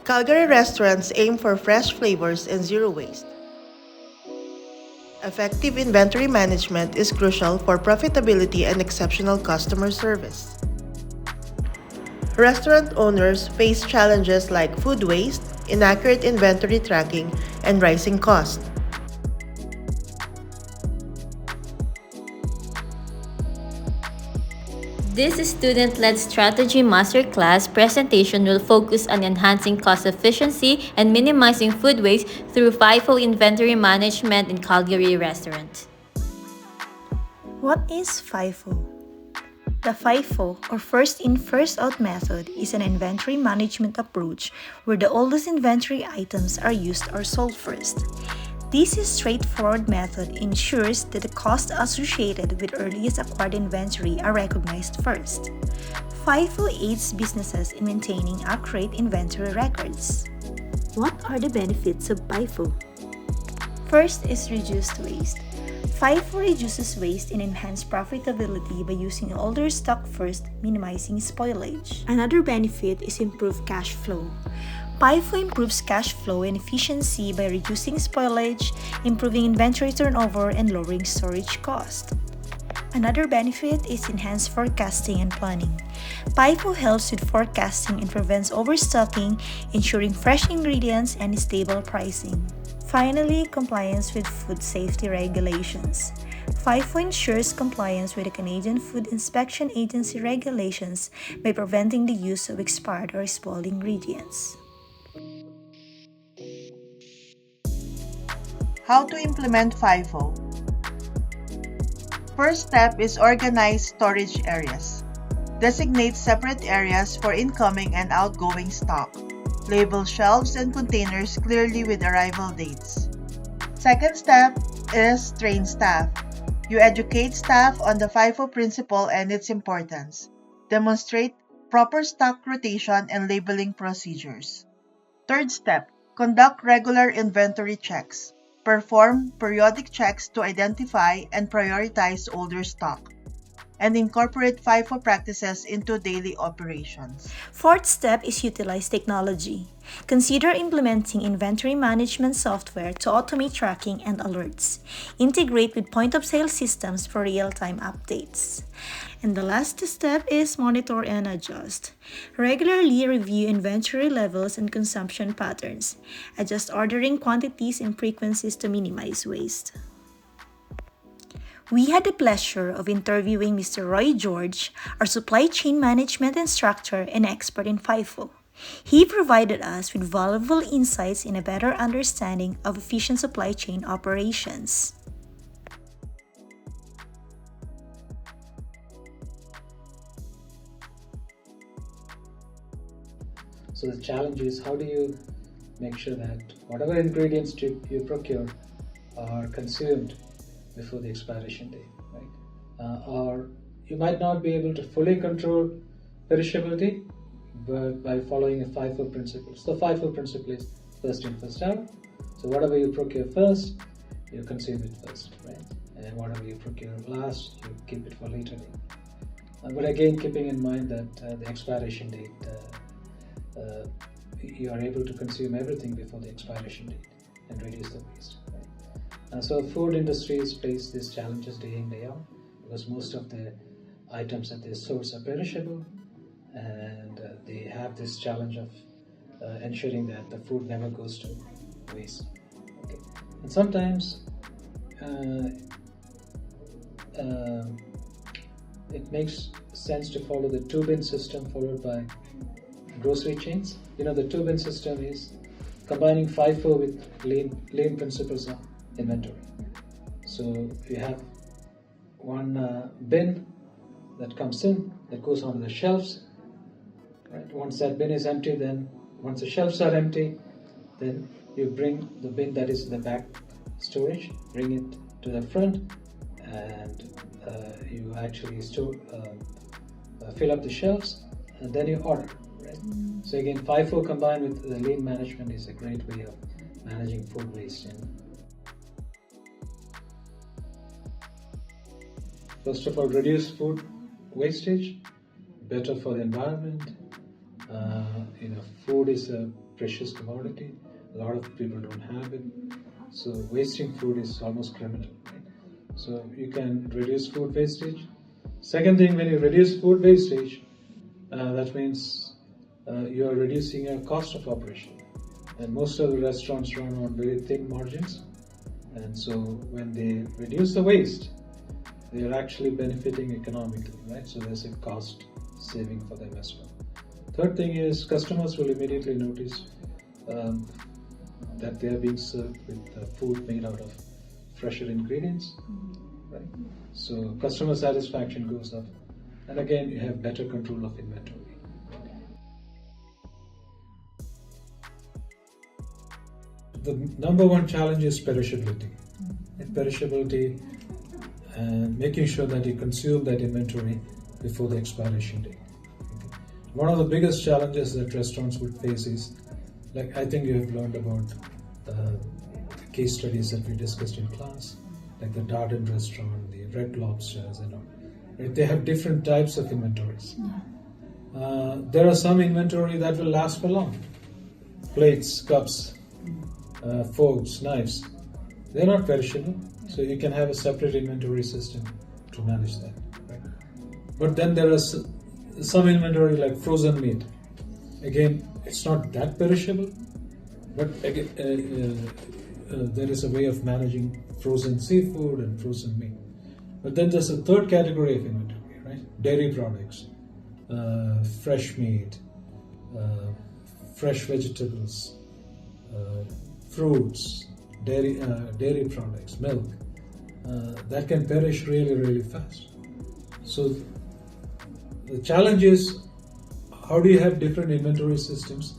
Calgary restaurants aim for fresh flavors and zero waste. Effective inventory management is crucial for profitability and exceptional customer service. Restaurant owners face challenges like food waste, inaccurate inventory tracking, and rising costs. This student-led strategy masterclass presentation will focus on enhancing cost efficiency and minimizing food waste through FIFO inventory management in Calgary restaurant. What is FIFO? The FIFO, or first in, first out method, is an inventory management approach where the oldest inventory items are used or sold first. This straightforward method ensures that the costs associated with earliest acquired inventory are recognized first. FIFO aids businesses in maintaining accurate inventory records. What are the benefits of FIFO? First is reduced waste. FIFO reduces waste and enhances profitability by using older stock first, minimizing spoilage. Another benefit is improved cash flow. FIFO improves cash flow and efficiency by reducing spoilage, improving inventory turnover, and lowering storage cost. Another benefit is enhanced forecasting and planning. FIFO helps with forecasting and prevents overstocking, ensuring fresh ingredients and stable pricing. Finally, compliance with food safety regulations. FIFO ensures compliance with the Canadian Food Inspection Agency regulations by preventing the use of expired or spoiled ingredients. How to implement FIFO? First step is organize storage areas. Designate separate areas for incoming and outgoing stock. Label shelves and containers clearly with arrival dates. Second step is train staff. You educate staff on the FIFO principle and its importance. Demonstrate proper stock rotation and labeling procedures. Third step, conduct regular inventory checks. Perform periodic checks to identify and prioritize older stock, and incorporate FIFO practices into daily operations. Fourth step is utilize technology. Consider implementing inventory management software to automate tracking and alerts. Integrate with point-of-sale systems for real-time updates. And the last step is monitor and adjust. Regularly review inventory levels and consumption patterns. Adjust ordering quantities and frequencies to minimize waste. We had the pleasure of interviewing Mr. Roy George, our supply chain management instructor and expert in FIFO. He provided us with valuable insights and a better understanding of efficient supply chain operations. So the challenge is, how do you make sure that whatever ingredients you procure are consumed before the expiration date, right? Or you might not be able to fully control perishability, but by following a FIFO principle. So the FIFO principle is first in, first out. So whatever you procure first, you consume it first, right? And whatever you procure last, you keep it for later date. But again, keeping in mind that the expiration date, you are able to consume everything before the expiration date and reduce the waste, right? So food industries face these challenges day in, day out, because most of the items that they source are perishable, and they have this challenge of ensuring that the food never goes to waste. Okay. And sometimes it makes sense to follow the two-bin system followed by grocery chains. You know, the two-bin system is combining FIFO with lean principles of inventory. So you have one bin that comes in, that goes onto the shelves. Right? Once that bin is empty, then once the shelves are empty, then you bring the bin that is in the back storage, bring it to the front, and you actually fill up the shelves, and then you order. Right? So again, FIFO combined with the lean management is a great way of managing food waste. First of all, reduce food wastage, better for the environment. Food is a precious commodity. A lot of people don't have it. So wasting food is almost criminal. Right? So you can reduce food wastage. Second thing, when you reduce food wastage, that means you are reducing your cost of operation. And most of the restaurants run on very thin margins. And so when they reduce the waste, they are actually benefiting economically, right? So there's a cost saving for them as well. Third thing is customers will immediately notice that they are being served with food made out of fresher ingredients, right? So customer satisfaction goes up, and again you have better control of inventory. The number one challenge is perishability. Perishability and making sure that you consume that inventory before the expiration date. Okay. One of the biggest challenges that restaurants would face is, like I think you have learned about the case studies that we discussed in class, like the Darden restaurant, the Red Lobsters and all. Right? They have different types of inventories. There are some inventory that will last for long. Plates, cups, forks, knives, they're not perishable, so you can have a separate inventory system to manage that. Right? But then there is some inventory like frozen meat. Again, it's not that perishable, but again, there is a way of managing frozen seafood and frozen meat. But then there's a third category of inventory, right? Dairy products, fresh meat, fresh vegetables, fruits, dairy products, milk, that can perish really, really fast. So the challenge is, how do you have different inventory systems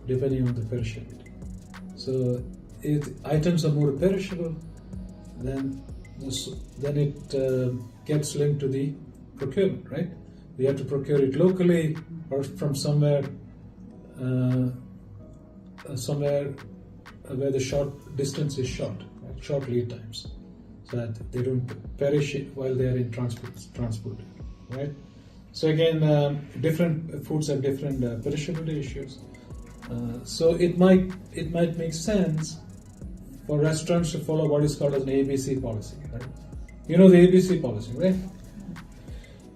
depending on the perishability? So if items are more perishable, then it gets linked to the procurement, right? We have to procure it locally or from somewhere where the short distance is short, right? Short lead times, so that they don't perish while they are in transport, right? So again, different foods have different perishability issues. So it might make sense for restaurants to follow what is called as an ABC policy, right? You know the ABC policy, right?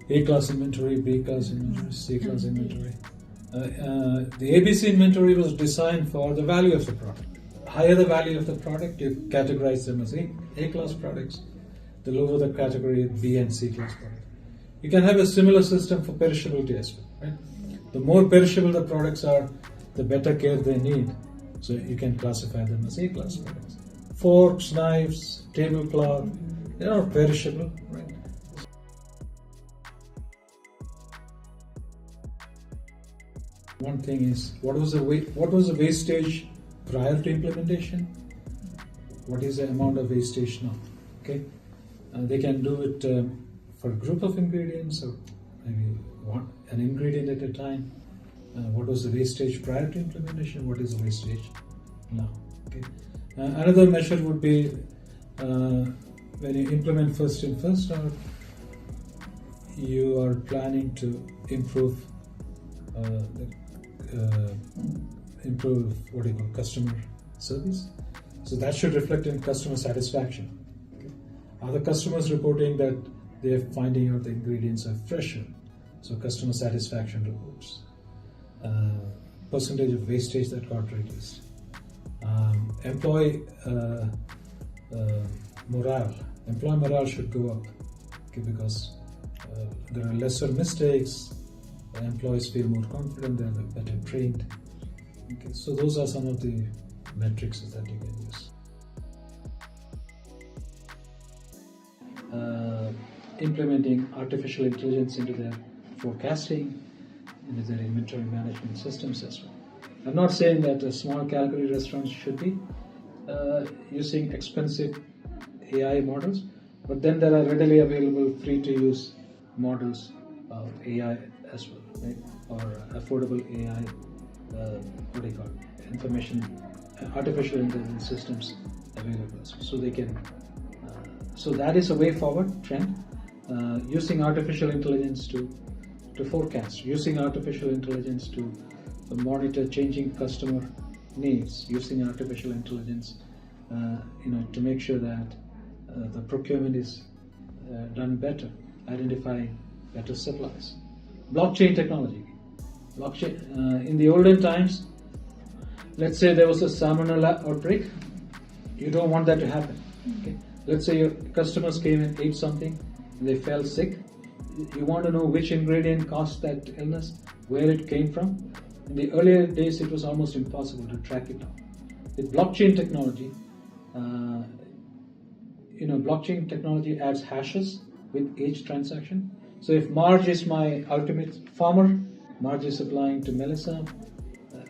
A class inventory, B class inventory, C class inventory. The ABC inventory was designed for the value of the product. Higher the value of the product, you categorize them as A class products. The lower the category, B and C class products. You can have a similar system for perishability as well, right? The more perishable the products are, the better care they need. So you can classify them as A class products. Forks, knives, tablecloth, they're not perishable, right? One thing is, what was the wastage prior to implementation? What is the amount of wastage now? Okay, they can do it for a group of ingredients or maybe an ingredient at a time. What was the wastage prior to implementation? What is the wastage now? Okay. Another measure would be when you implement first in, first out, you are planning to improve customer service. So that should reflect in customer satisfaction. Okay. Are the customers reporting that they are finding out the ingredients are fresher? So customer satisfaction reports. Percentage of wastage that got reduced. Employee morale. Employee morale should go up, okay, because there are lesser mistakes. Employees feel more confident, they are better trained. Okay, so those are some of the metrics that you can use. Implementing artificial intelligence into their forecasting, into their inventory management systems as well. I'm not saying that small category restaurants should be using expensive AI models, but then there are readily available free to use models of AI as well, right? Or affordable AI, artificial intelligence systems available. So they can, so that is a way forward trend, using artificial intelligence to forecast, using artificial intelligence to monitor changing customer needs using artificial intelligence, to make sure that the procurement is done better, identify better supplies. Blockchain technology. In the olden times, let's say there was a salmonella outbreak. You don't want that to happen. Okay? Let's say your customers came and ate something, and they fell sick. You want to know which ingredient caused that illness, where it came from. In the earlier days, it was almost impossible to track it down. With blockchain technology, blockchain technology adds hashes with each transaction. So if Marge is my ultimate farmer, Marge is supplying to Melissa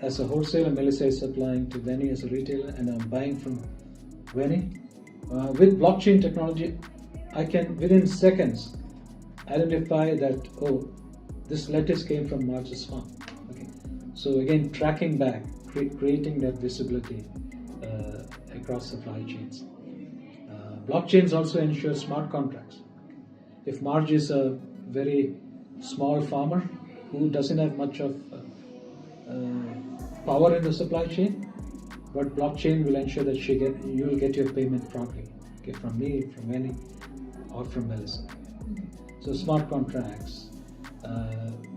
as a wholesaler, Melissa is supplying to Venny as a retailer, and I'm buying from Venny. With blockchain technology, I can within seconds identify that, this lettuce came from Marge's farm. Okay. So again, tracking back, creating that visibility across supply chains. Blockchains also ensure smart contracts. If Marge is a very small farmer who doesn't have much of power in the supply chain, but blockchain will ensure that you will get your payment promptly, okay, from me, from Venny, or from Melissa. So smart contracts,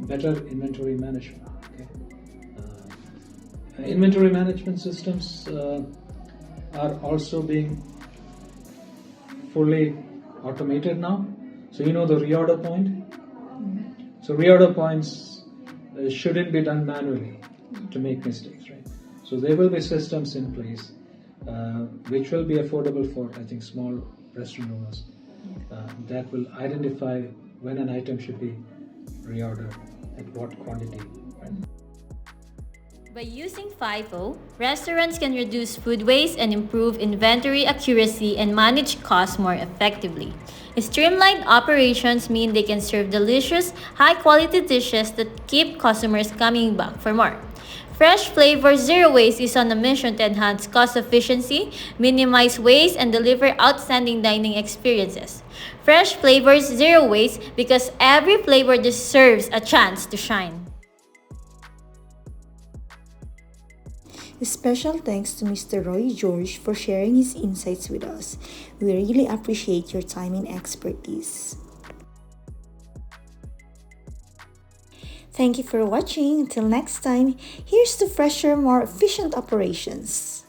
better inventory management. Okay. Inventory management systems are also being fully automated now. So the reorder point. So reorder points shouldn't be done manually to make mistakes, right? So there will be systems in place which will be affordable for, I think, small restaurant owners that will identify when an item should be reordered, at what quantity, right? By using FIFO, restaurants can reduce food waste and improve inventory accuracy and manage costs more effectively. Streamlined operations mean they can serve delicious, high-quality dishes that keep customers coming back for more. Fresh Flavours Zero Waste is on a mission to enhance cost efficiency, minimize waste, and deliver outstanding dining experiences. Fresh Flavours Zero Waste because every flavor deserves a chance to shine. Special thanks to Mr. Roy George for sharing his insights with us. We really appreciate your time and expertise. Thank you for watching. Until next time, here's to fresher, more efficient operations.